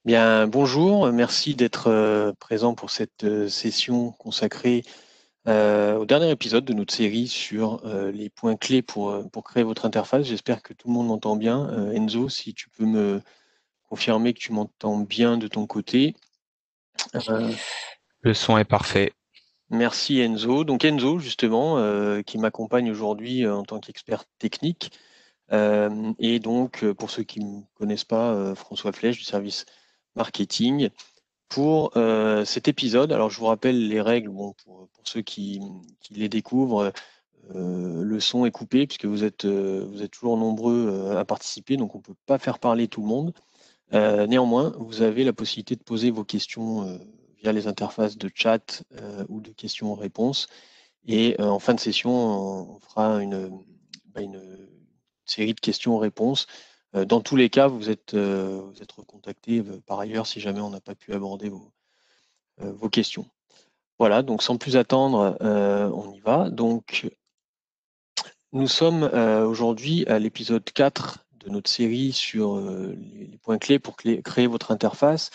Bien, bonjour, merci d'être présent pour cette session consacrée au dernier épisode de notre série sur les points clés pour créer votre interface. J'espère que tout le monde m'entend bien. Enzo, si tu peux me confirmer que tu m'entends bien de ton côté. Euh, Le son est parfait. Merci Enzo. Donc Enzo, justement, qui m'accompagne aujourd'hui en tant qu'expert technique. Et donc, pour ceux qui ne me connaissent pas, François Flèche du service marketing. Pour cet épisode, alors je vous rappelle les règles, bon, pour ceux qui les découvrent, le son est coupé puisque vous êtes toujours nombreux à participer, donc on ne peut pas faire parler tout le monde. Néanmoins, vous avez la possibilité de poser vos questions via les interfaces de chat ou de questions-réponses. Et en fin de session, on fera une série de questions-réponses. Dans tous les cas, vous êtes recontacté par ailleurs si jamais on n'a pas pu aborder vos questions. Voilà, donc sans plus attendre, on y va. Donc, nous sommes aujourd'hui à l'épisode 4 de notre série sur les points clés pour créer votre interface.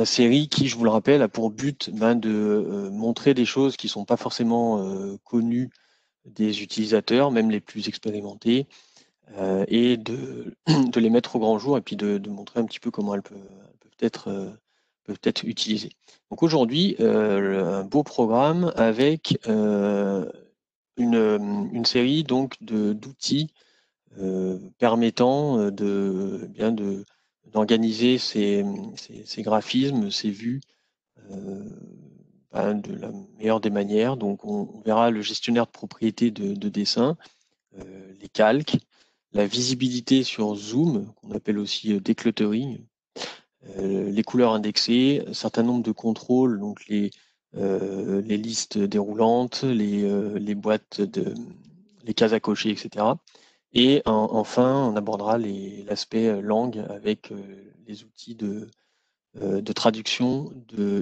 Série qui, je vous le rappelle, a pour but de montrer des choses qui ne sont pas forcément connues des utilisateurs, même les plus expérimentés, et de les mettre au grand jour et puis de montrer un petit peu comment peuvent être utilisées. Donc aujourd'hui, un beau programme avec une série donc d'outils permettant d'organiser ces graphismes, ces vues de la meilleure des manières. Donc on verra le gestionnaire de propriété de dessin, les calques, la visibilité sur Zoom, qu'on appelle aussi decluttering, les couleurs indexées, un certain nombre de contrôles, donc les listes déroulantes, les boîtes les cases à cocher, etc. Et enfin, on abordera l'aspect langue avec les outils de traduction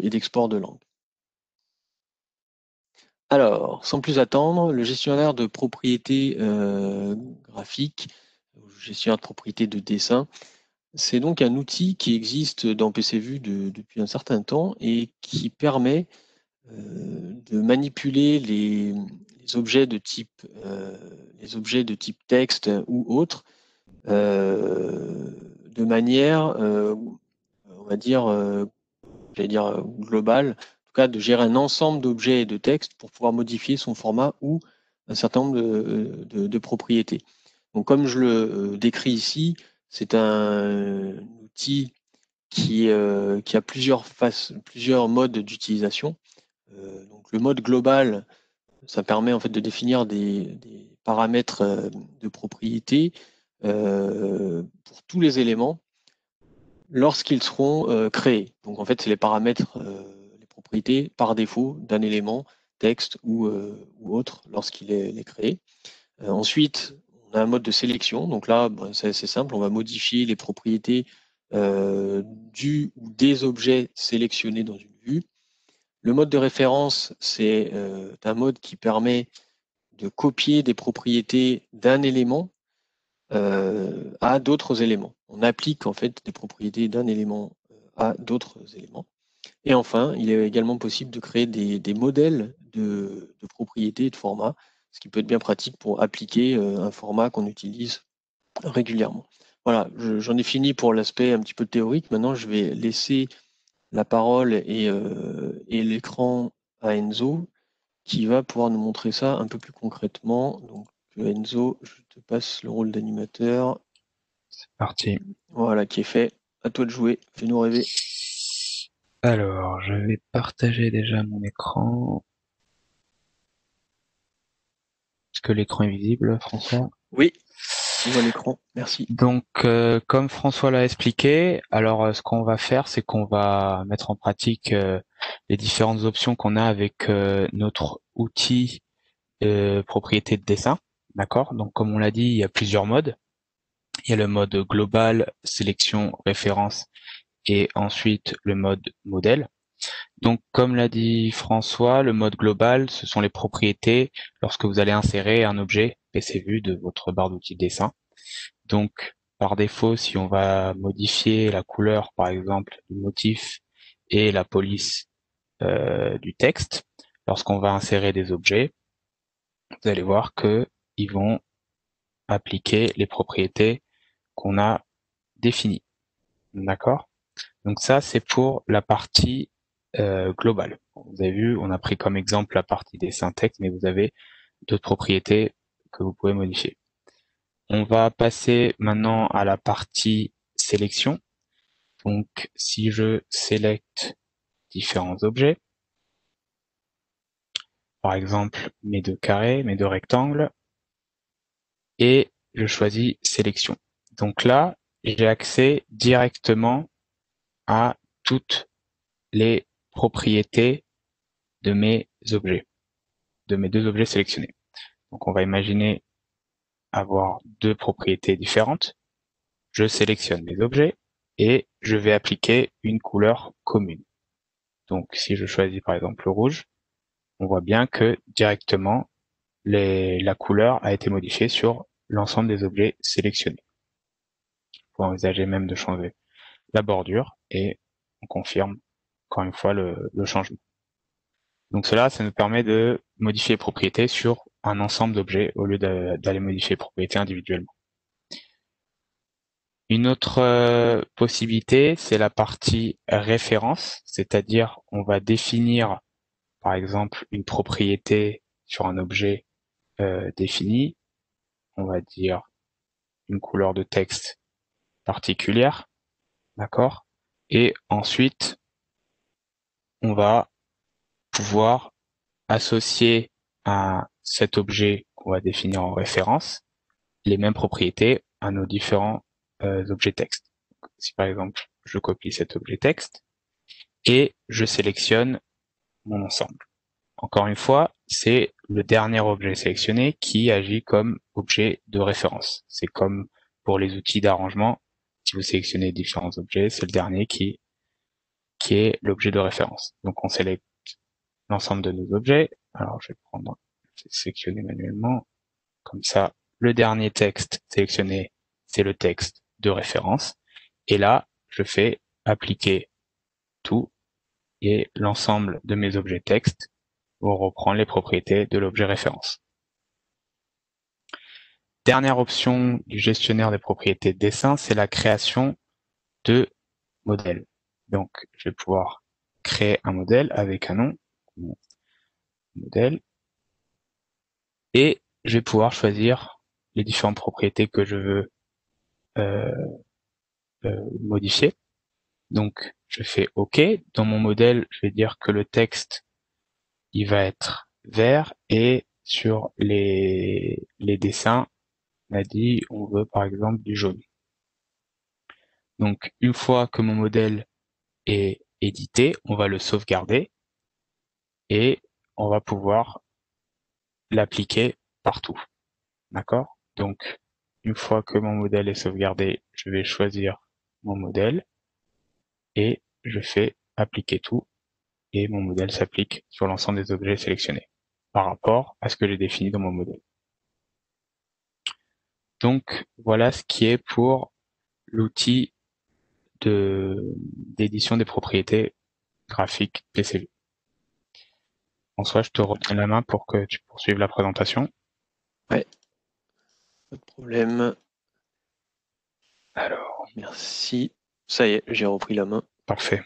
et d'export de langue. Alors, sans plus attendre, le gestionnaire de propriété graphique, gestionnaire de propriété de dessin, c'est donc un outil qui existe dans PCVue depuis un certain temps et qui permet de manipuler les objets les objets de type texte ou autre de manière, on va dire, j'allais dire globale, en tout cas de gérer un ensemble d'objets et de textes pour pouvoir modifier son format ou un certain nombre de propriétés. Donc comme je le décris ici, c'est un outil qui a plusieurs modes d'utilisation. Donc le mode global, ça permet en fait de définir des paramètres de propriété pour tous les éléments lorsqu'ils seront créés. Donc en fait, c'est les paramètres, les propriétés par défaut d'un élément, texte ou autre, lorsqu'il est créé. Ensuite, on a un mode de sélection. Donc là, c'est assez simple, on va modifier les propriétés du ou des objets sélectionnés dans une vue. Le mode de référence, c'est un mode qui permet de copier des propriétés d'un élément à d'autres éléments. On applique en fait des propriétés d'un élément à d'autres éléments. Et enfin, il est également possible de créer des modèles de propriétés et de formats, ce qui peut être bien pratique pour appliquer un format qu'on utilise régulièrement. Voilà, j'en ai fini pour l'aspect un petit peu théorique. Maintenant, je vais laisser la parole et l'écran à Enzo, qui va pouvoir nous montrer ça un peu plus concrètement. Donc, Enzo, je te passe le rôle d'animateur. Parti. Voilà, qui est fait. À toi de jouer. Fais-nous rêver. Alors, je vais partager déjà mon écran. Est-ce que l'écran est visible, François? Oui, je vois l'écran. Merci. Donc, comme François l'a expliqué, alors ce qu'on va faire, c'est qu'on va mettre en pratique les différentes options qu'on a avec notre outil propriété de dessin. D'accord? Donc, comme on l'a dit, il y a plusieurs modes. Il y a le mode global, sélection, référence, et ensuite le mode modèle. Donc, comme l'a dit François, le mode global, ce sont les propriétés lorsque vous allez insérer un objet PCVue de votre barre d'outils de dessin. Donc, par défaut, si on va modifier la couleur, par exemple, du motif et la police du texte, lorsqu'on va insérer des objets, vous allez voir que ils vont appliquer les propriétés qu'on a définies. D'accord? Donc ça, c'est pour la partie globale. Vous avez vu, on a pris comme exemple la partie des syntaxes, mais vous avez d'autres propriétés que vous pouvez modifier. On va passer maintenant à la partie sélection. Donc, si je sélecte différents objets, par exemple mes deux carrés, mes deux rectangles, et je choisis sélection. Donc là, j'ai accès directement à toutes les propriétés de mes objets, de mes deux objets sélectionnés. Donc on va imaginer avoir deux propriétés différentes. Je sélectionne mes objets et je vais appliquer une couleur commune. Donc si je choisis par exemple le rouge, on voit bien que directement la couleur a été modifiée sur l'ensemble des objets sélectionnés. On peut envisager même de changer la bordure et on confirme encore une fois le changement. Donc cela, ça nous permet de modifier les propriétés sur un ensemble d'objets au lieu d'aller modifier les propriétés individuellement. Une autre possibilité, c'est la partie référence, c'est-à-dire on va définir par exemple une propriété sur un objet défini, on va dire une couleur de texte particulière, d'accord? Et ensuite, on va pouvoir associer à cet objet qu'on va définir en référence les mêmes propriétés à nos différents objets texte. Si par exemple, je copie cet objet texte et je sélectionne mon ensemble. Encore une fois, c'est le dernier objet sélectionné qui agit comme objet de référence. C'est comme pour les outils d'arrangement. Si vous sélectionnez différents objets, c'est le dernier qui est l'objet de référence. Donc on sélectionne l'ensemble de nos objets. Alors je vais sélectionner manuellement. Comme ça, le dernier texte sélectionné, c'est le texte de référence. Et là, je fais appliquer tout et l'ensemble de mes objets texte vont reprendre les propriétés de l'objet référence. Dernière option du gestionnaire des propriétés de dessin, c'est la création de modèles. Donc, je vais pouvoir créer un modèle avec un nom, modèle, et je vais pouvoir choisir les différentes propriétés que je veux modifier. Donc, je fais OK. Dans mon modèle, je vais dire que le texte, il va être vert et sur les dessins, on a dit, on veut par exemple du jaune. Donc, une fois que mon modèle est édité, on va le sauvegarder et on va pouvoir l'appliquer partout. D'accord? Donc, une fois que mon modèle est sauvegardé, je vais choisir mon modèle et je fais appliquer tout et mon modèle s'applique sur l'ensemble des objets sélectionnés par rapport à ce que j'ai défini dans mon modèle. Donc, voilà ce qui est pour l'outil d'édition des propriétés graphiques PCV. François, je te retiens la main pour que tu poursuives la présentation. Ouais, pas de problème. Alors, Merci. Ça y est, j'ai repris la main. parfait.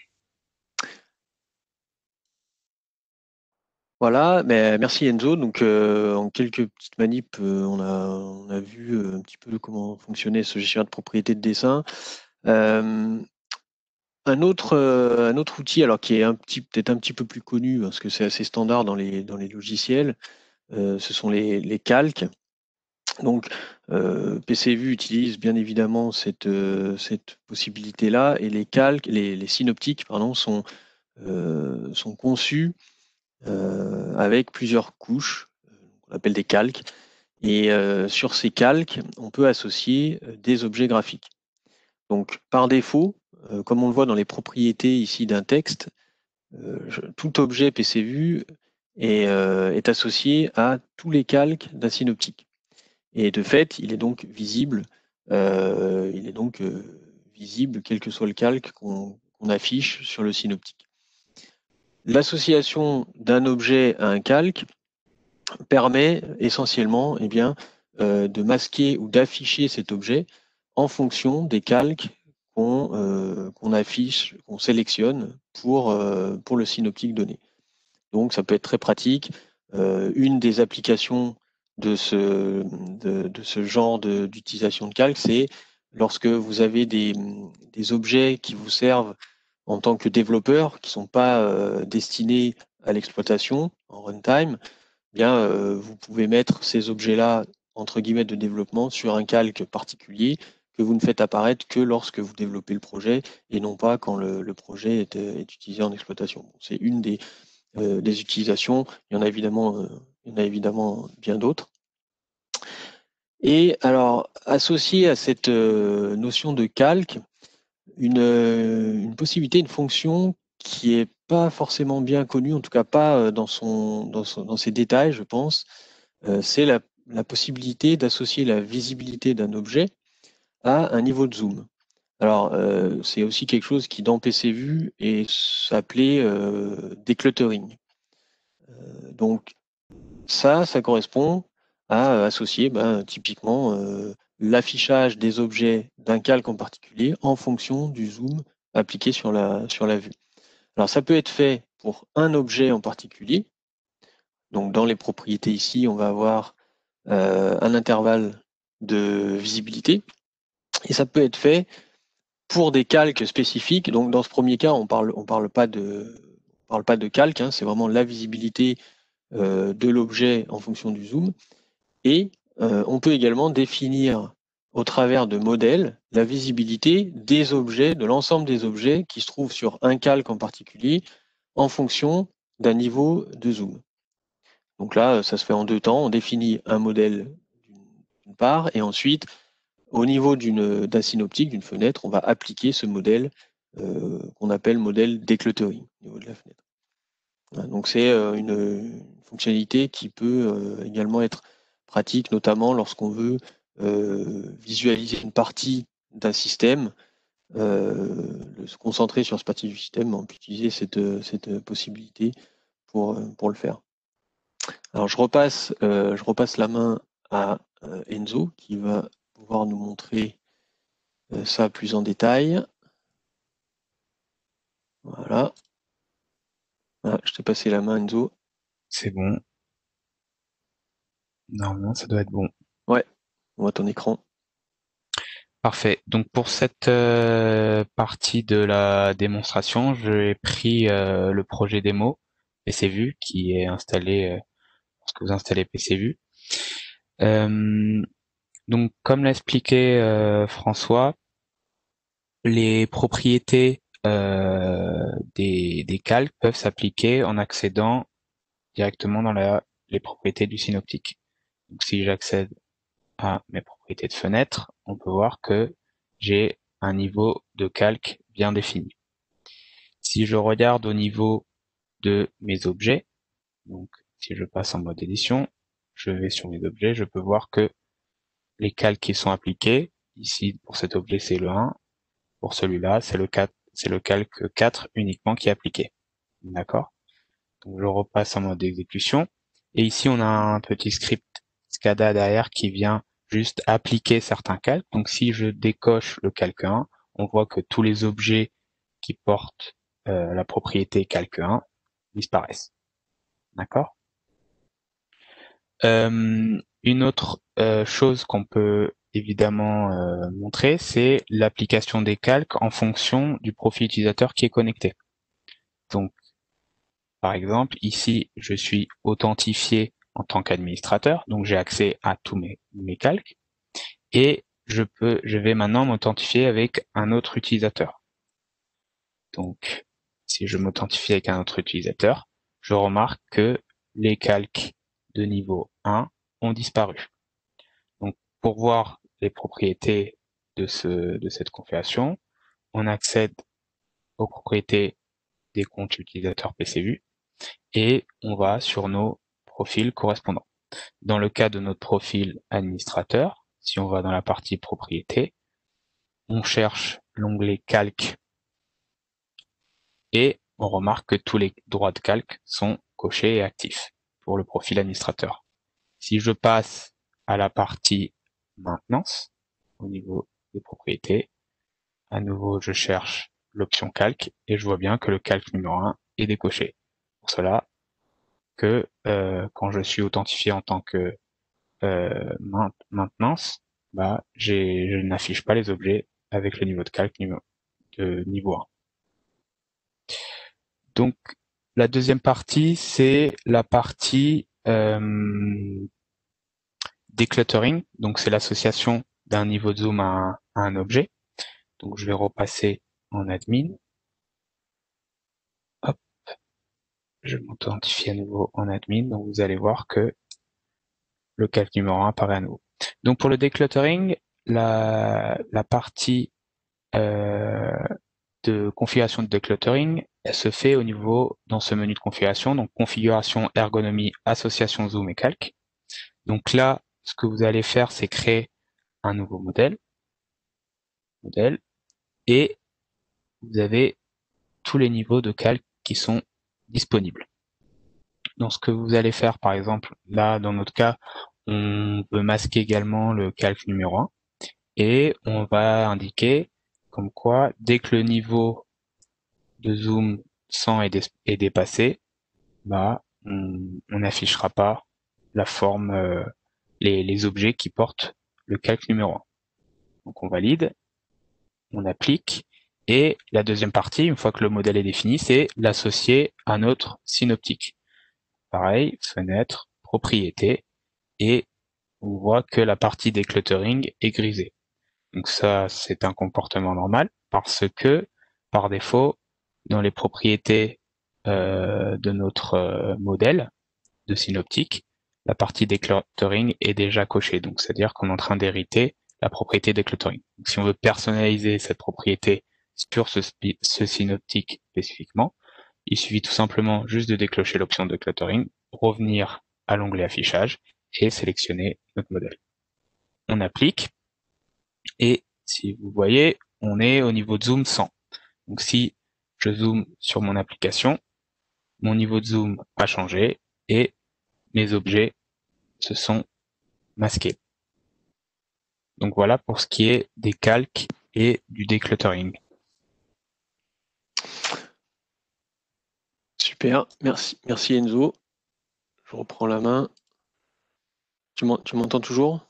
Voilà, mais merci Enzo. Donc, en quelques petites manips, on a vu un petit peu comment fonctionnait ce gestionnaire de propriété de dessin. Un autre outil, alors qui est peut-être un petit peu plus connu, parce que c'est assez standard dans les logiciels, ce sont les calques. Donc, PCVue utilise bien évidemment cette possibilité-là, et les calques, les synoptiques, pardon, sont conçus avec plusieurs couches, qu'on appelle des calques. Et sur ces calques, on peut associer des objets graphiques. Donc, par défaut, comme on le voit dans les propriétés ici d'un texte, tout objet PCVue est associé à tous les calques d'un synoptique. Et de fait, il est donc visible il est donc visible quel que soit le calque qu'on affiche sur le synoptique. L'association d'un objet à un calque permet essentiellement de masquer ou d'afficher cet objet en fonction des calques qu'on affiche, qu'on sélectionne pour le synoptique donné. Donc ça peut être très pratique. Une des applications de ce genre d'utilisation de calque, c'est lorsque vous avez des objets qui vous servent en tant que développeur, qui ne sont pas destinés à l'exploitation en runtime, vous pouvez mettre ces objets-là, entre guillemets, de développement sur un calque particulier que vous ne faites apparaître que lorsque vous développez le projet et non pas quand le projet est utilisé en exploitation. C'est une des utilisations. Il y en a évidemment bien d'autres. Et alors, associé à cette notion de calque, une possibilité, une fonction qui est pas forcément bien connue, en tout cas pas dans ses détails, je pense, c'est la possibilité d'associer la visibilité d'un objet à un niveau de zoom. Alors, c'est aussi quelque chose qui, dans PCVue, est appelé decluttering. Donc, ça correspond à associer typiquement l'affichage des objets d'un calque en particulier en fonction du zoom appliqué sur la vue. Alors, ça peut être fait pour un objet en particulier. Donc, dans les propriétés ici, on va avoir un intervalle de visibilité. Et ça peut être fait pour des calques spécifiques. Donc, dans ce premier cas, on parle pas de calque, hein, c'est vraiment la visibilité de l'objet en fonction du zoom. Et on peut également définir au travers de modèles la visibilité des objets, de l'ensemble des objets qui se trouvent sur un calque en particulier en fonction d'un niveau de zoom. Donc là, ça se fait en deux temps. On définit un modèle d'une part et ensuite, au niveau d'un synoptique, d'une fenêtre, on va appliquer ce modèle qu'on appelle modèle decluttering au niveau de la fenêtre. Voilà, donc c'est une fonctionnalité qui peut également être pratique, notamment lorsqu'on veut visualiser une partie d'un système, se concentrer sur cette partie du système, on peut utiliser cette possibilité pour le faire. Alors je repasse la main à Enzo qui va pouvoir nous montrer ça plus en détail. Voilà. Ah, je t'ai passé la main, Enzo. C'est bon. Normalement, ça doit être bon. Ouais, on voit ton écran. Parfait. Donc pour cette partie de la démonstration, j'ai pris le projet démo PCVue qui est installé lorsque vous installez PCVue. Donc comme l'a expliqué François, les propriétés des calques peuvent s'appliquer en accédant directement dans les propriétés du synoptique. Donc si j'accède à mes propriétés de fenêtre, on peut voir que j'ai un niveau de calque bien défini. Si je regarde au niveau de mes objets, donc si je passe en mode édition, je vais sur mes objets, je peux voir que les calques qui sont appliqués, ici pour cet objet c'est le 1, pour celui-là c'est le 4, c'est le calque 4 uniquement qui est appliqué. D'accord? Donc je repasse en mode exécution, et ici on a un petit script SCADA derrière qui vient juste appliquer certains calques. Donc si je décoche le calque 1, on voit que tous les objets qui portent la propriété calque 1 disparaissent. D'accord? Une autre chose qu'on peut évidemment montrer, c'est l'application des calques en fonction du profil utilisateur qui est connecté. Donc, par exemple, ici, je suis authentifié en tant qu'administrateur, donc j'ai accès à tous mes calques, et je vais maintenant m'authentifier avec un autre utilisateur. Donc, si je m'authentifie avec un autre utilisateur, je remarque que les calques de niveau 1 ont disparu. Donc, pour voir les propriétés de cette configuration, on accède aux propriétés des comptes utilisateurs PCVue et on va sur nos profils correspondants. Dans le cas de notre profil administrateur, si on va dans la partie propriété, on cherche l'onglet calque et on remarque que tous les droits de calque sont cochés et actifs pour le profil administrateur. Si je passe à la partie maintenance, au niveau des propriétés, à nouveau je cherche l'option calque et je vois bien que le calque numéro 1 est décoché. Pour cela que quand je suis authentifié en tant que maintenance, je n'affiche pas les objets avec le niveau de calque de niveau 1. Donc la deuxième partie, c'est la partie decluttering. Donc c'est l'association d'un niveau de zoom à un objet. Donc je vais repasser en admin. Hop, je m'authentifie à nouveau en admin. Donc vous allez voir que le calque numéro 1 apparaît à nouveau. Donc pour le decluttering, la partie de configuration de decluttering, elle se fait au niveau dans ce menu de configuration, donc configuration, ergonomie, association zoom et calque. Donc là, ce que vous allez faire, c'est créer un nouveau modèle, et vous avez tous les niveaux de calque qui sont disponibles. Donc ce que vous allez faire, par exemple, là, dans notre cas, on peut masquer également le calque numéro 1, et on va indiquer comme quoi, dès que le niveau de zoom 100 est dépassé, on n'affichera pas la forme, les objets qui portent le calque numéro 1. Donc on valide, on applique, et la deuxième partie, une fois que le modèle est défini, c'est l'associer à notre synoptique. Pareil, fenêtre, propriété, et on voit que la partie decluttering est grisée. Donc ça, c'est un comportement normal, parce que, par défaut, dans les propriétés de notre modèle de synoptique, la partie decluttering est déjà cochée. Donc, c'est-à-dire qu'on est en train d'hériter la propriété decluttering. Donc, si on veut personnaliser cette propriété sur ce synoptique spécifiquement, il suffit tout simplement juste de déclencher l'option decluttering, revenir à l'onglet affichage et sélectionner notre modèle. On applique, et si vous voyez, on est au niveau de zoom 100. Donc si je zoome sur mon application, mon niveau de zoom a changé et mes objets se sont masqués. Donc voilà pour ce qui est des calques et du decluttering. Super, merci Enzo. Je reprends la main. Tu m'entends toujours?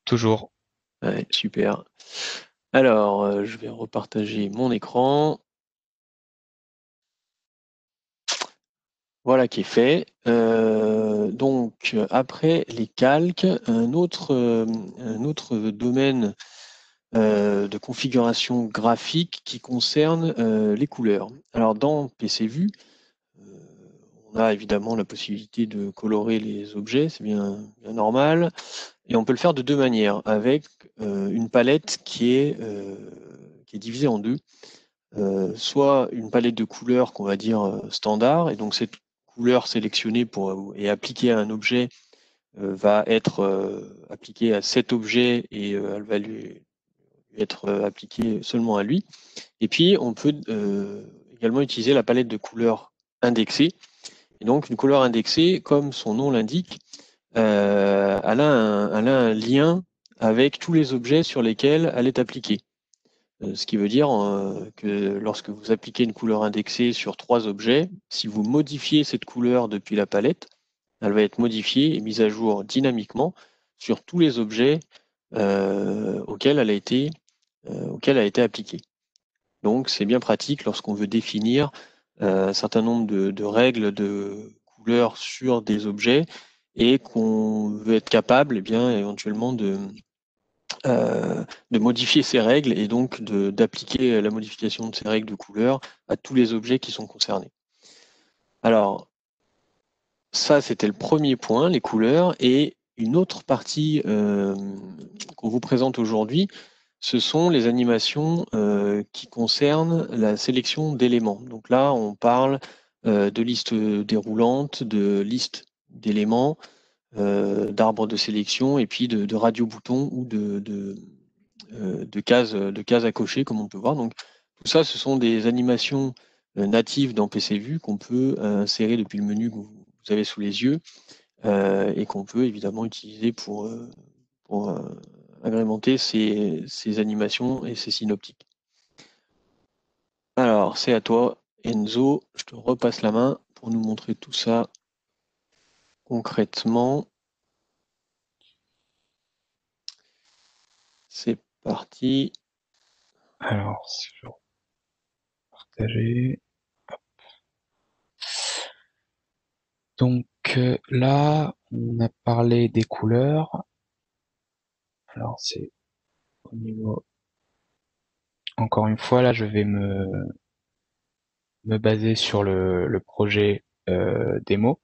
Toujours. Ouais, super. Alors, je vais repartager mon écran. Voilà qui est fait. Donc, après les calques, un autre domaine de configuration graphique qui concerne les couleurs. Alors, dans PCVue, on a évidemment la possibilité de colorer les objets, c'est bien normal. Et on peut le faire de deux manières, avec une palette qui est divisée en deux. Soit une palette de couleurs qu'on va dire standard, et donc cette couleur sélectionnée et appliquée à un objet va être appliquée à cet objet et elle va lui être appliquée seulement à lui. Et puis on peut également utiliser la palette de couleurs indexée. Et donc une couleur indexée, comme son nom l'indique, elle a un lien avec tous les objets sur lesquels elle est appliquée. Ce qui veut dire que lorsque vous appliquez une couleur indexée sur 3 objets, si vous modifiez cette couleur depuis la palette, elle va être modifiée et mise à jour dynamiquement sur tous les objets auxquels elle a été appliquée. Donc c'est bien pratique lorsqu'on veut définir un certain nombre de règles de couleurs sur des objets et qu'on veut être capable éventuellement de modifier ces règles et donc d'appliquer la modification de ces règles de couleur à tous les objets qui sont concernés. Alors, ça, c'était le premier point, les couleurs. Et une autre partie qu'on vous présente aujourd'hui, ce sont les animations qui concernent la sélection d'éléments. Donc là, on parle de listes déroulantes, de listes d'éléments, d'arbres de sélection et puis de radio-boutons ou de cases à cocher, comme on peut voir. Donc, tout ça, ce sont des animations natives dans PCVue qu'on peut insérer depuis le menu que vous avez sous les yeux et qu'on peut évidemment utiliser pour agrémenter ces animations et ces synoptiques. Alors, c'est à toi, Enzo. Je te repasse la main pour nous montrer tout ça concrètement. C'est parti. Alors, si je partager. Donc là, on a parlé des couleurs. Alors c'est au niveau. Encore une fois, là, je vais me baser sur le projet démo.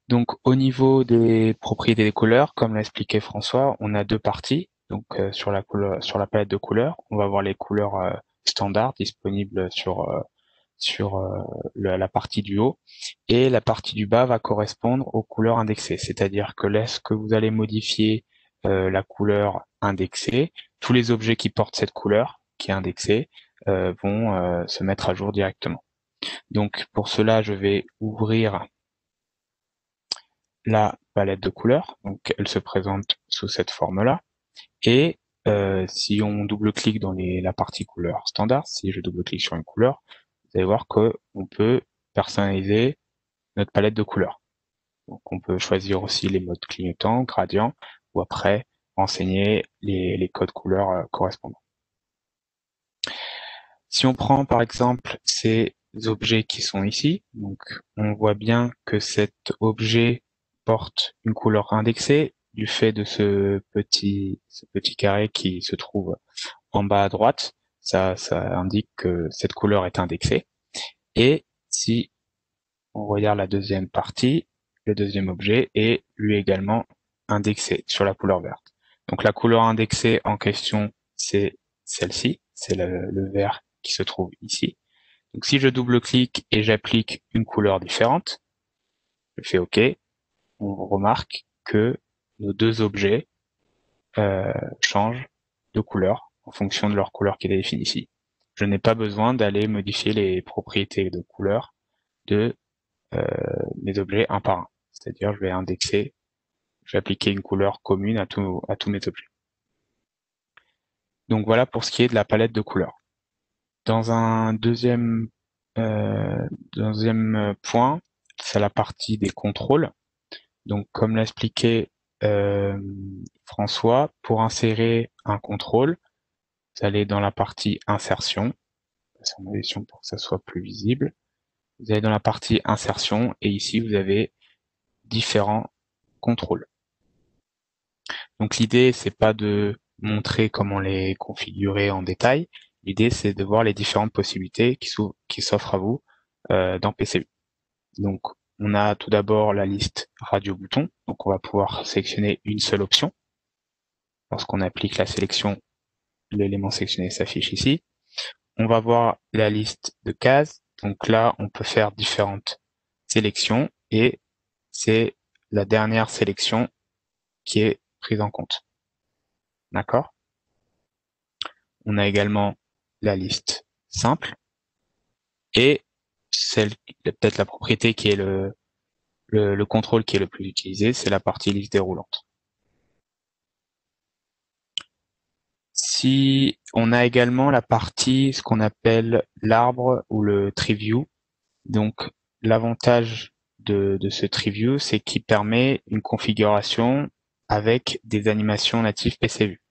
Donc au niveau des propriétés des couleurs, comme l'a expliqué François, on a deux parties. Donc sur la palette de couleurs, on va avoir les couleurs standards disponibles sur la partie du haut, et la partie du bas va correspondre aux couleurs indexées. C'est-à-dire que lorsque vous allez modifier la couleur indexée, tous les objets qui portent cette couleur qui est indexée vont se mettre à jour directement. Donc pour cela, je vais ouvrir la palette de couleurs. Donc elle se présente sous cette forme-là. Et si on double-clique dans la partie couleur standard, si je double-clique sur une couleur, vous allez voir qu'on peut personnaliser notre palette de couleurs. Donc on peut choisir aussi les modes clignotants, gradient, ou après renseigner les codes couleurs correspondants. Si on prend par exemple ces objets qui sont ici, donc on voit bien que cet objet porte une couleur indexée du fait de ce petit carré qui se trouve en bas à droite. Ça indique que cette couleur est indexée. Et si on regarde la deuxième partie, le deuxième objet est lui également indexé sur la couleur verte. Donc la couleur indexée en question, c'est celle-ci, c'est le vert qui se trouve ici. Donc si je double-clique et j'applique une couleur différente, je fais OK, on remarque que nos deux objets changent de couleur en fonction de leur couleur qui est définie ici. Je n'ai pas besoin d'aller modifier les propriétés de couleur de mes objets un par un. C'est-à-dire, je vais appliquer une couleur commune à tous mes objets. Donc voilà pour ce qui est de la palette de couleurs. Dans un deuxième point, c'est la partie des contrôles. Donc comme l'a expliqué François, pour insérer un contrôle, vous allez dans la partie insertion, passer en édition pour que ça soit plus visible. Vous allez dans la partie insertion et ici vous avez différents contrôles. Donc l'idée, c'est pas de montrer comment les configurer en détail. L'idée, c'est de voir les différentes possibilités qui s'offrent à vous dans PCU. Donc, on a tout d'abord la liste radio-bouton. Donc, on va pouvoir sélectionner une seule option. Lorsqu'on applique la sélection, l'élément sélectionné s'affiche ici. On va voir la liste de cases. Donc là, on peut faire différentes sélections et c'est la dernière sélection qui est prise en compte. D'accord? On a également la liste simple et peut-être la propriété qui est le contrôle qui est le plus utilisé, c'est la partie liste déroulante. Si on a également la partie, ce qu'on appelle l'arbre ou le tree view. Donc l'avantage de ce tree view, c'est qu'il permet une configuration avec des animations natives PCVue.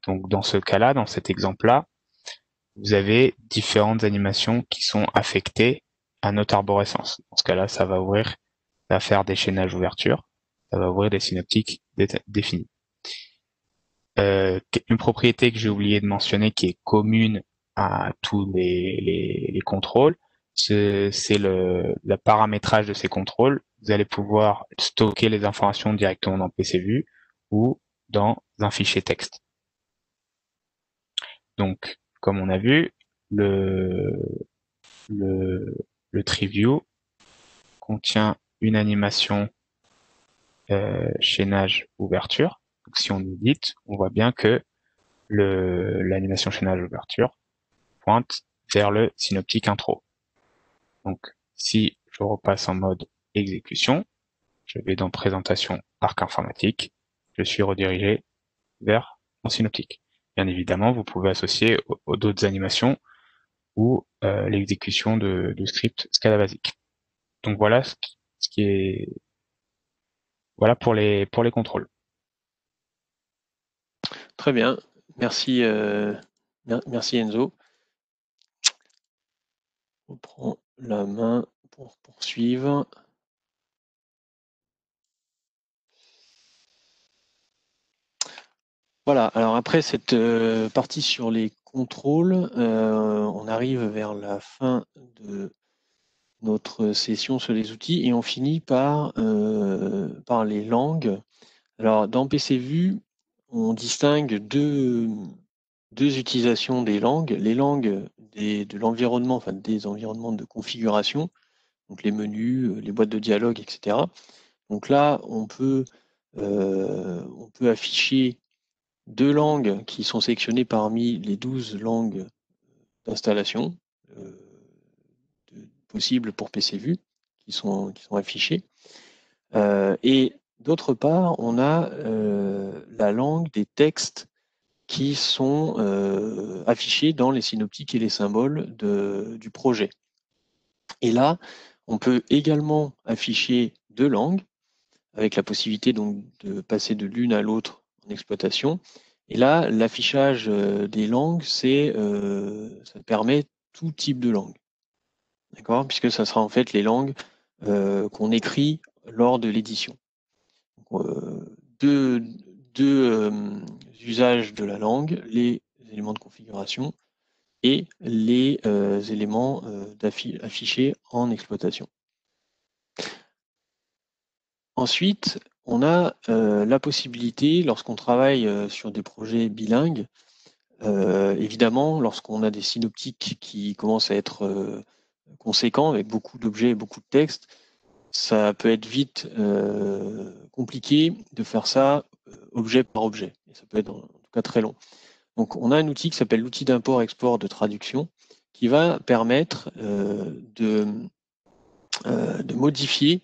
Donc dans ce cas-là, dans cet exemple-là, vous avez différentes animations qui sont affectées à notre arborescence. Dans ce cas-là, ça va faire des chaînages ouverture, ça va ouvrir des synoptiques définis. Une propriété que j'ai oublié de mentionner qui est commune à tous les contrôles, c'est le paramétrage de ces contrôles. Vous allez pouvoir stocker les informations directement dans PCVue ou dans un fichier texte. Donc, comme on a vu, le tree view contient une animation chaînage ouverture. Donc, si on édite, on voit bien que l'animation chaînage ouverture pointe vers le synoptique intro. Donc, si je repasse en mode exécution, je vais dans présentation arc informatique, je suis redirigé vers mon synoptique. Bien évidemment, vous pouvez associer aux d'autres animations ou l'exécution de scripts Scala basique. Donc voilà ce qui est voilà pour les contrôles. Très bien, merci, merci Enzo. On prend la main pour poursuivre. Voilà, alors après cette partie sur les contrôles, on arrive vers la fin de notre session sur les outils et on finit par les langues. Alors dans PCVue, on distingue deux utilisations des langues. Les langues de l'environnement, enfin des environnements de configuration, donc les menus, les boîtes de dialogue, etc. Donc là, on peut afficher deux langues qui sont sélectionnées parmi les 12 langues d'installation possibles pour PCVue qui sont affichées. Et d'autre part, on a la langue des textes qui sont affichés dans les synoptiques et les symboles du projet. Et là, on peut également afficher deux langues, avec la possibilité donc de passer de l'une à l'autre en exploitation. Et là, l'affichage des langues, ça permet tout type de langue, d'accord, puisque ça sera en fait les langues qu'on écrit lors de l'édition. Deux usages de la langue, les éléments de configuration et les éléments affichés en exploitation. Ensuite, on a la possibilité, lorsqu'on travaille sur des projets bilingues, évidemment, lorsqu'on a des synoptiques qui commencent à être conséquents, avec beaucoup d'objets et beaucoup de textes, ça peut être vite compliqué de faire ça objet par objet. Et ça peut être en tout cas très long. Donc on a un outil qui s'appelle l'outil d'import-export de traduction qui va permettre de modifier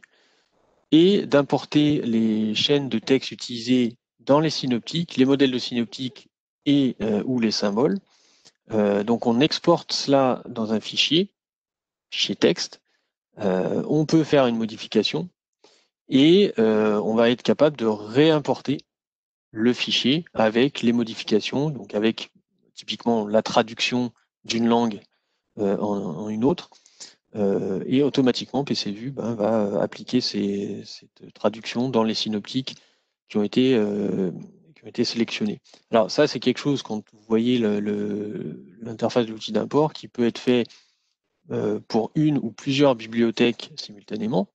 et d'importer les chaînes de texte utilisées dans les synoptiques, les modèles de synoptiques et ou les symboles. Donc on exporte cela dans un fichier texte. On peut faire une modification et on va être capable de réimporter le fichier avec les modifications, donc avec typiquement la traduction d'une langue en une autre. Et automatiquement, PCVue va appliquer cette traduction dans les synoptiques qui ont été sélectionnés. Alors ça, c'est quelque chose, quand vous voyez l'interface de l'outil d'import, qui peut être fait pour une ou plusieurs bibliothèques simultanément.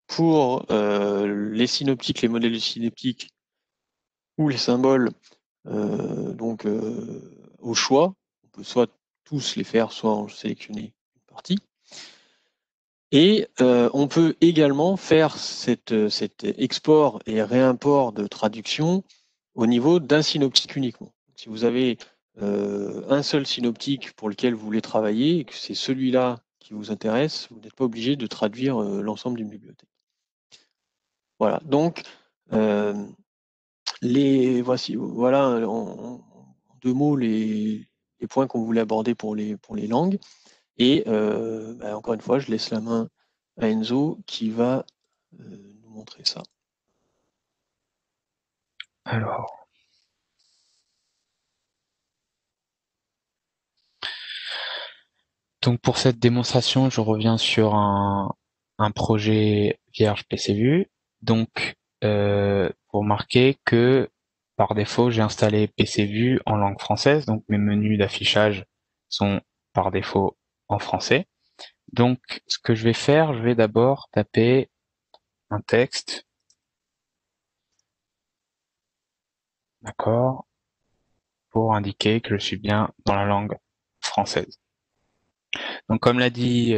Pour les synoptiques, les modèles de synoptiques ou les symboles, donc au choix, on peut soit tous les faire, soit en sélectionner une partie. Et on peut également faire cet export et réimport de traduction au niveau d'un synoptique uniquement. Si vous avez un seul synoptique pour lequel vous voulez travailler et que c'est celui-là qui vous intéresse, vous n'êtes pas obligé de traduire l'ensemble d'une bibliothèque. Voilà, donc voilà en deux mots les points qu'on voulait aborder pour les langues. Et encore une fois, je laisse la main à Enzo qui va nous montrer ça. Alors, donc pour cette démonstration, je reviens sur un projet vierge PCVue. Donc, pour marquer que par défaut, j'ai installé PCVue en langue française, donc mes menus d'affichage sont par défaut en français. Donc, ce que je vais faire, je vais d'abord taper un texte, d'accord, pour indiquer que je suis bien dans la langue française. Donc, comme l'a dit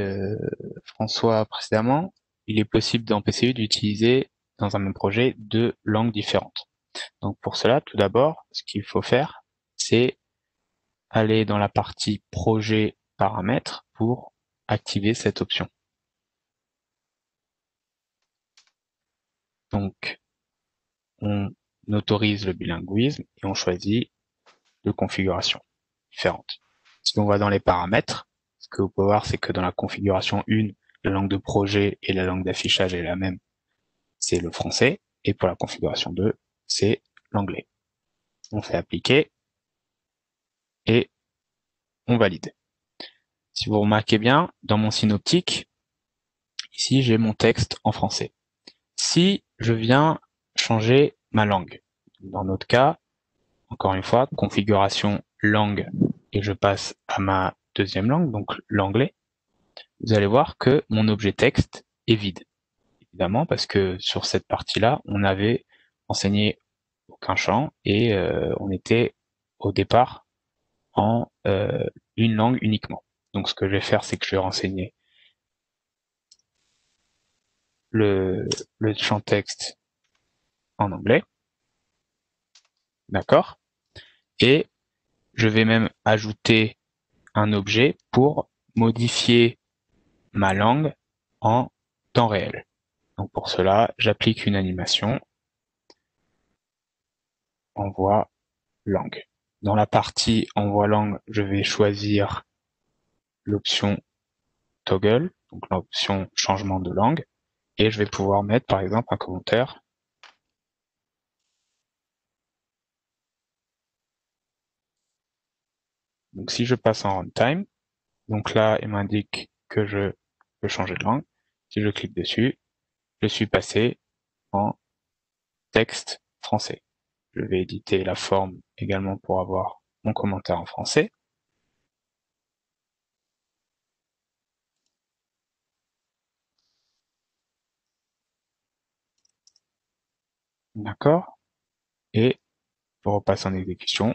François précédemment, il est possible dans PCVue d'utiliser dans un même projet 2 langues différentes. Donc pour cela, tout d'abord, ce qu'il faut faire, c'est aller dans la partie projet paramètres pour activer cette option. Donc on autorise le bilinguisme et on choisit deux configurations différentes. Si on va dans les paramètres, ce que vous pouvez voir, c'est que dans la configuration 1, la langue de projet et la langue d'affichage est la même, c'est le français, et pour la configuration 2, c'est l'anglais. On fait appliquer et on valide. Si vous remarquez bien, dans mon synoptique, ici j'ai mon texte en français. Si je viens changer ma langue, dans notre cas, encore une fois, configuration langue, et je passe à ma deuxième langue, donc l'anglais, vous allez voir que mon objet texte est vide. Évidemment, parce que sur cette partie-là, on n'avait enseigné aucun champ et on était au départ en une langue uniquement. Donc ce que je vais faire, c'est que je vais renseigner le champ texte en anglais, d'accord? Et je vais même ajouter un objet pour modifier ma langue en temps réel. Donc pour cela, j'applique une animation envoi langue. Dans la partie envoi langue, je vais choisir l'option toggle, donc l'option changement de langue, et je vais pouvoir mettre par exemple un commentaire. Donc si je passe en runtime, donc là il m'indique que je peux changer de langue. Si je clique dessus, je suis passé en texte français. Je vais éditer la forme également pour avoir mon commentaire en français. D'accord. Et je repasse en exécution,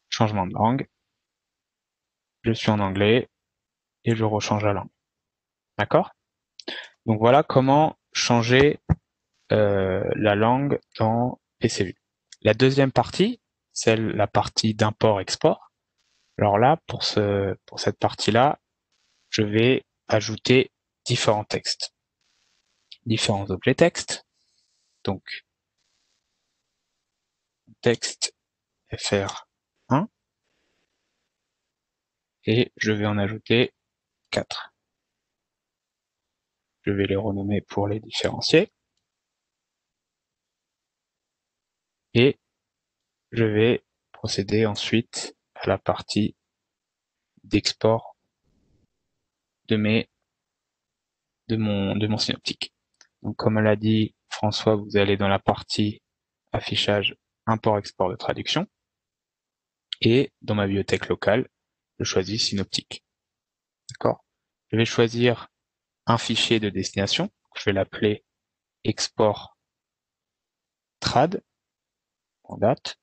changement de langue, je suis en anglais et je rechange la langue. D'accord? Donc voilà comment changer la langue dans PCVue. La deuxième partie, c'est la partie d'import-export. Alors là, pour cette partie-là, je vais ajouter différents textes, différents objets textes. Donc, texte fr1 et je vais en ajouter 4. Je vais les renommer pour les différencier et je vais procéder ensuite à la partie d'export de mon synoptique. Donc comme l'a dit François, vous allez dans la partie affichage import-export de traduction et dans ma bibliothèque locale, je choisis synoptique. D'accord. Je vais choisir un fichier de destination. Je vais l'appeler export trad en date.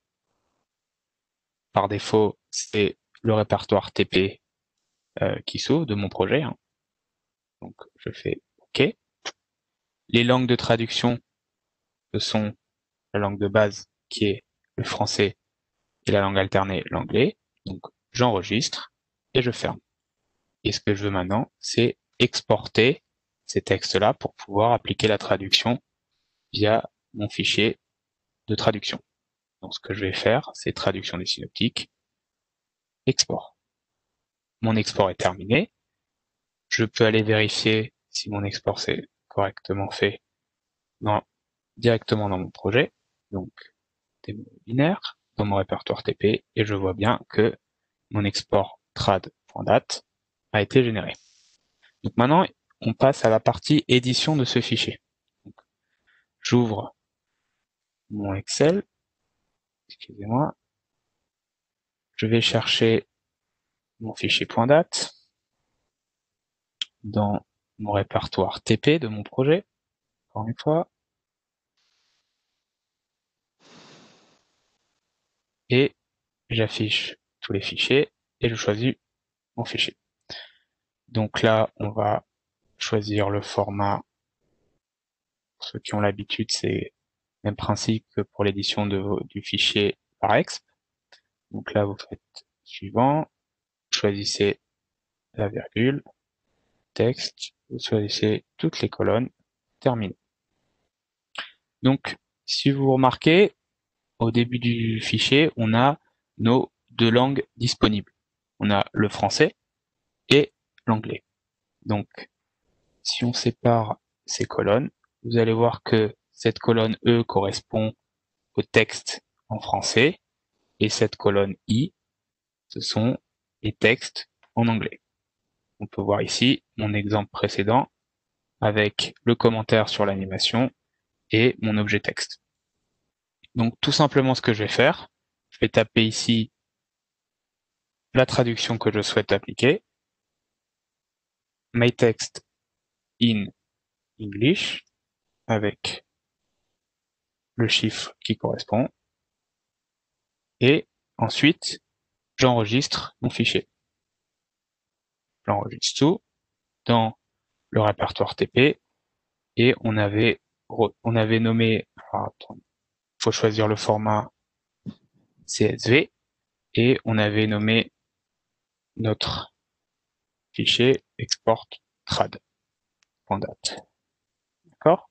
Par défaut, c'est le répertoire TP qui s'ouvre de mon projet. Hein. Donc je fais OK. Les langues de traduction, ce sont la langue de base qui est le français et la langue alternée l'anglais. Donc j'enregistre et je ferme. Et ce que je veux maintenant, c'est exporter ces textes-là pour pouvoir appliquer la traduction via mon fichier de traduction. Donc ce que je vais faire, c'est traduction des synoptiques, export. Mon export est terminé. Je peux aller vérifier si mon export s'est correctement fait directement dans mon projet. Donc des mots binaires dans mon répertoire TP et je vois bien que mon export trad.date a été généré. Donc maintenant, on passe à la partie édition de ce fichier. J'ouvre mon Excel, excusez-moi, je vais chercher mon fichier .date dans mon répertoire TP de mon projet, encore une fois, et j'affiche tous les fichiers et je choisis mon fichier. Donc là, on va choisir le format ceux qui ont l'habitude, c'est le même principe que pour l'édition du fichier par exp. Donc là, vous faites suivant, vous choisissez la virgule, texte, vous choisissez toutes les colonnes, terminé. Donc, si vous remarquez, au début du fichier, on a nos deux langues disponibles. On a le français et l'anglais. Donc, si on sépare ces colonnes, vous allez voir que cette colonne E correspond au texte en français et cette colonne I, ce sont les textes en anglais. On peut voir ici mon exemple précédent avec le commentaire sur l'animation et mon objet texte. Donc tout simplement ce que je vais faire, je vais taper ici la traduction que je souhaite appliquer, my text in English, avec le chiffre qui correspond, et ensuite j'enregistre mon fichier. J'enregistre tout dans le répertoire TP, et on avait nommé, faut choisir le format CSV, et on avait nommé notre fichier export trad.dat. D'accord?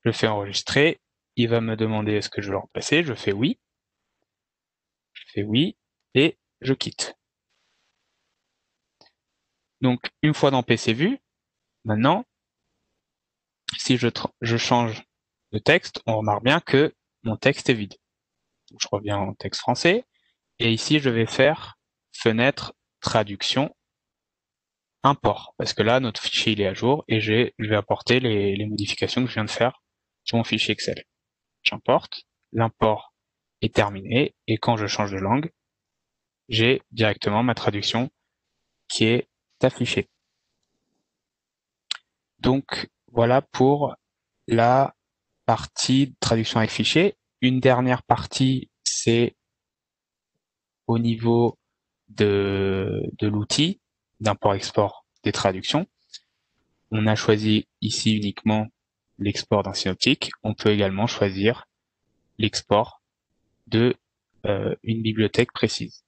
Je fais enregistrer, il va me demander est-ce que je veux le remplacer, je fais oui, et je quitte. Donc, une fois dans PC Vue, maintenant, si je change de texte, on remarque bien que mon texte est vide. Donc, je reviens en texte français, et ici, je vais faire fenêtre traduction import, parce que là, notre fichier il est à jour, et je vais apporter les modifications que je viens de faire sur mon fichier Excel. J'importe, l'import est terminé, et quand je change de langue, j'ai directement ma traduction qui est affichée. Donc voilà pour la partie traduction avec fichier. Une dernière partie, c'est au niveau de l'outil d'import-export des traductions. On a choisi ici uniquement l'export d'un synoptique. On peut également choisir l'export de une bibliothèque précise.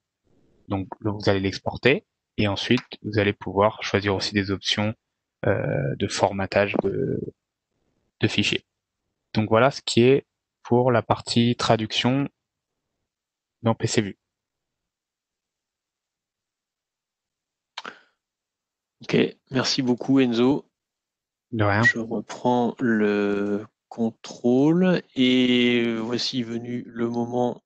Donc vous allez l'exporter et ensuite vous allez pouvoir choisir aussi des options de formatage de fichiers. Donc voilà ce qui est pour la partie traduction dans PC Vue. Ok, merci beaucoup Enzo. De rien. Je reprends le contrôle et voici venu le moment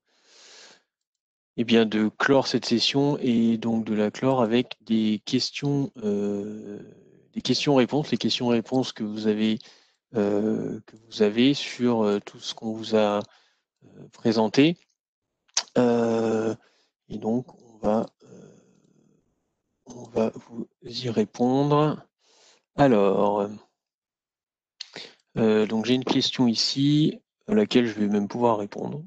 de clore cette session et donc de la clore avec des questions-réponses, les questions-réponses que vous avez sur tout ce qu'on vous a présenté. Et donc on va vous y répondre. Alors, donc j'ai une question ici à laquelle je vais même pouvoir répondre.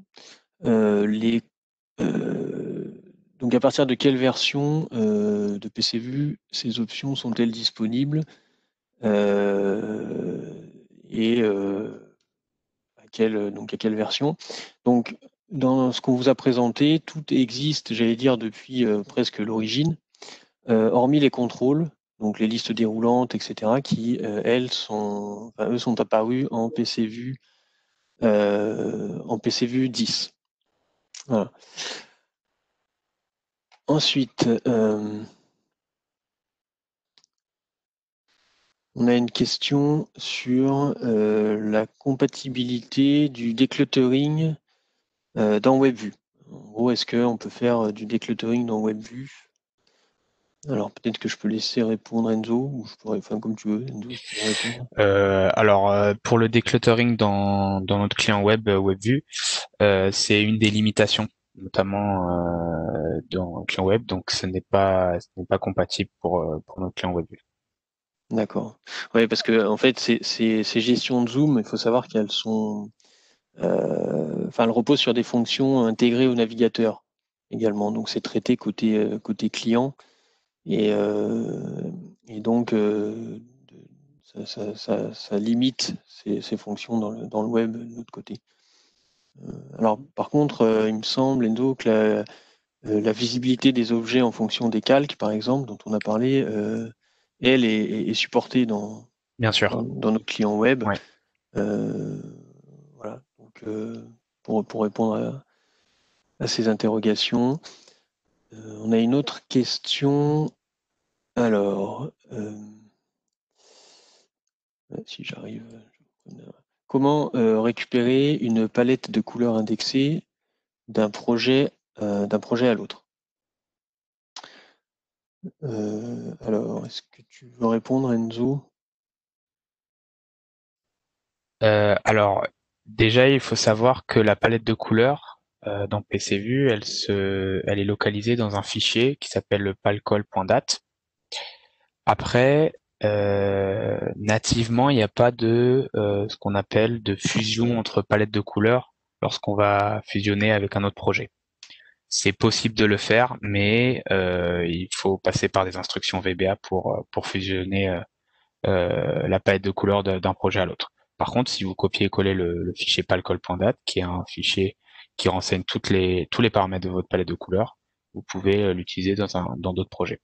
Donc à partir de quelle version de PC Vue ces options sont-elles disponibles et à quelle version? Donc dans ce qu'on vous a présenté, tout existe, j'allais dire, depuis presque l'origine, hormis les contrôles, donc les listes déroulantes, etc., qui, eux, sont apparus en PC Vue 10. Voilà. Ensuite, on a une question sur la compatibilité du decluttering dans WebView. En gros, est-ce qu'on peut faire du decluttering dans WebView? Alors, peut-être que je peux laisser répondre Enzo, ou je pourrais, enfin, comme tu veux, Enzo, tu peux répondre. Pour le decluttering dans notre client web WebView, c'est une des limitations, notamment dans le client web, donc ce n'est pas compatible pour notre client WebView. D'accord. Oui, parce que en fait, ces gestions de zoom, il faut savoir qu'elles sont, elles reposent sur des fonctions intégrées au navigateur également. Donc, c'est traité côté client. Et donc, ça limite ces fonctions dans le web de notre côté. Alors, par contre, il me semble, Enzo, que la visibilité des objets en fonction des calques, par exemple, dont on a parlé, elle est supportée Bien sûr. dans notre client web. Ouais. Voilà. Donc, pour répondre à ces interrogations, on a une autre question. Alors, si j'arrive, comment récupérer une palette de couleurs indexées d'un projet à l'autre? Alors, est-ce que tu veux répondre, Enzo? Alors, déjà, il faut savoir que la palette de couleurs dans PCVue, elle est localisée dans un fichier qui s'appelle le palcol.dat. Après, nativement, il n'y a pas de ce qu'on appelle de fusion entre palettes de couleurs lorsqu'on va fusionner avec un autre projet. C'est possible de le faire, mais il faut passer par des instructions VBA pour fusionner la palette de couleurs d'un projet à l'autre. Par contre, si vous copiez et collez le fichier palcol.dat, qui est un fichier qui renseigne tous les paramètres de votre palette de couleurs, vous pouvez l'utiliser dans d'autres projets.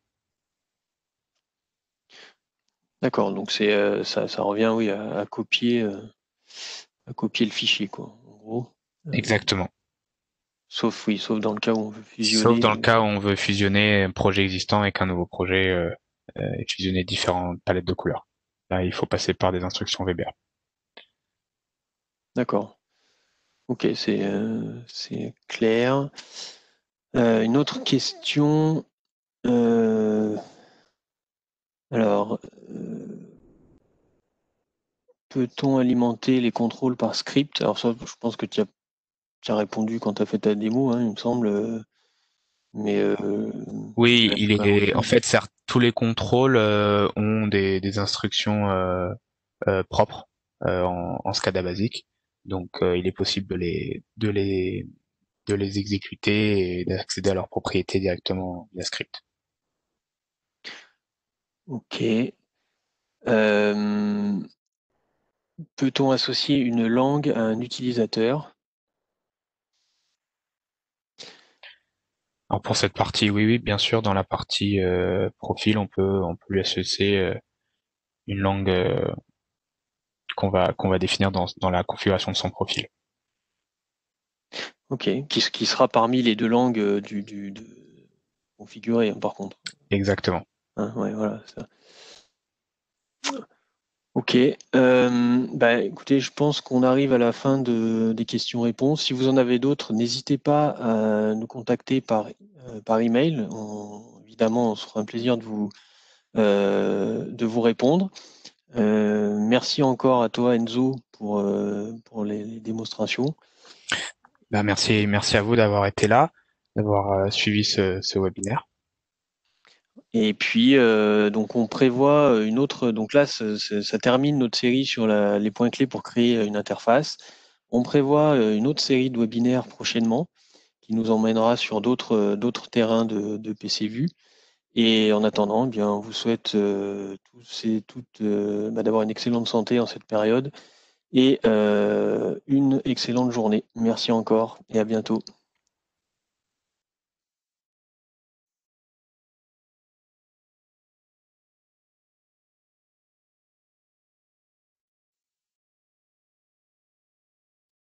D'accord, donc ça revient, oui, à copier le fichier, quoi, en gros. Exactement. Sauf dans le cas où on veut Sauf fusionner. dans le cas où on veut fusionner un projet existant avec un nouveau projet et fusionner différentes palettes de couleurs. Là, il faut passer par des instructions VBA. D'accord. Ok, c'est clair. Une autre question. Alors, peut-on alimenter les contrôles par script? Alors ça, je pense que tu as répondu quand tu as fait ta démo, hein, il me semble. Mais Oui, je vais quand même en refaire. fait, certes, tous les contrôles ont des instructions propres en SCADA basique. Donc, il est possible de les exécuter et d'accéder à leurs propriétés directement via script. Ok. Peut-on associer une langue à un utilisateur? Alors pour cette partie, oui, oui, bien sûr, dans la partie profil, on peut lui associer une langue qu'on va définir dans la configuration de son profil. Ok. Qui sera parmi les deux langues configurées, hein, par contre. Exactement. Hein, ouais, voilà. Ça. Ok. Bah, écoutez, je pense qu'on arrive à la fin des questions-réponses. Si vous en avez d'autres, n'hésitez pas à nous contacter par email. Évidemment, on se fera un plaisir de vous répondre. Merci encore à toi, Enzo, pour les démonstrations. Bah, merci à vous d'avoir été là, d'avoir suivi ce webinaire. Et puis, donc, on prévoit une autre. Donc là, ça termine notre série sur les points clés pour créer une interface. On prévoit une autre série de webinaires prochainement qui nous emmènera sur d'autres terrains de PCVue. Et en attendant, eh bien, on vous souhaite tous et toutes d'avoir une excellente santé en cette période et une excellente journée. Merci encore et à bientôt.